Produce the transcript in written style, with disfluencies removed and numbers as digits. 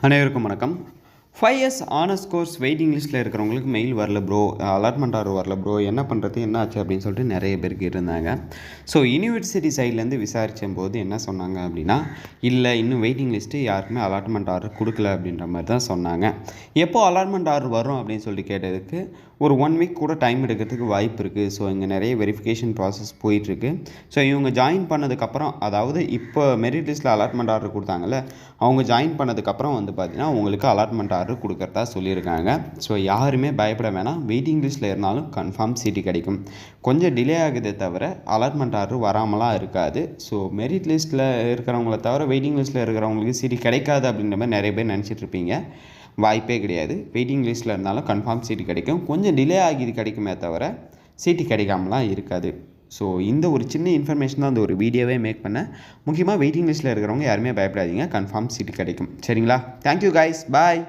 அனைவருக்கும் வணக்கம். 5 years honours course waiting லிஸ்ட்டில் இருக்கிறவங்களுக்கு மெயில் வரல ப்ரோ, அலாட்மெண்ட் ஆர்டர் வரல ப்ரோ, என்ன பண்ணுறது, என்ன ஆச்சு அப்படின்னு சொல்லிட்டு நிறைய பேருக்கு இருந்தாங்க. ஸோ யூனிவர்சிட்டி சைட்லேருந்து விசாரித்த போது என்ன சொன்னாங்க அப்படின்னா, இல்லை இன்னும் வெயிட்டிங் லிஸ்ட்டு யாருக்குமே அலாட்மெண்ட் ஆர்டர் கொடுக்கல அப்படின்ற மாதிரி தான் சொன்னாங்க. எப்போ அலாட்மெண்ட் ஆர்டர் வரும் அப்படின்னு சொல்லி கேட்டதுக்கு ஒரு 1 வீக் கூட டைம் எடுக்கிறதுக்கு வாய்ப்பு இருக்குது. ஸோ இங்கே நிறைய வெரிஃபிகேஷன் ப்ராசஸ் போயிட்டுருக்கு. ஸோ இவங்க ஜாயின் பண்ணதுக்கப்புறம், அதாவது இப்போ மெரிட் லிஸ்ட்டில் அலாட்மெண்ட் ஆர்டர் கொடுத்தாங்கல்ல, அவங்க ஜாயின் பண்ணதுக்கப்புறம் வந்து பார்த்திங்கன்னா உங்களுக்கு அலாட்மெண்ட் ஆர்டர் கொடுக்கறதா சொல்லியிருக்காங்க. ஸோ யாருமே பயப்பட வேணாம், வெயிட்டிங் லிஸ்ட்டில் இருந்தாலும் கன்ஃபார்ம் சீட்டு கிடைக்கும். கொஞ்சம் டிலே ஆகுதே தவிர அலாட்மெண்ட் ஆர்டர் வராமலாம் இருக்காது. ஸோ மெரிட் லிஸ்ட்டில் இருக்கிறவங்கள தவிர வெயிட்டிங் லிஸ்ட்டில் இருக்கிறவங்களுக்கு சீட்டு கிடைக்காது அப்படின்ற மாதிரி நிறைய பேர் நினச்சிட்ருப்பீங்க. வாய்ப்பே கிடையாது. வெயிட்டிங் லிஸ்ட்டில் இருந்தாலும் கன்ஃபார்ம் சீட்டு கிடைக்கும். கொஞ்சம் டிலே ஆகி இது கிடைக்குமே தவிர சீட்டு கிடைக்காமலாம் இருக்காது. ஸோ இந்த ஒரு சின்ன இன்ஃபர்மேஷன் தான் அந்த ஒரு வீடியோவே மேக் பண்ணேன். முக்கியமாக வெயிட்டிங் லிஸ்ட்டில் இருக்கிறவங்க யாருமே பயப்படாதீங்க, கன்ஃபார்ம் சீட்டு கிடைக்கும். சரிங்களா? தேங்க்யூ கைஸ், பாய்.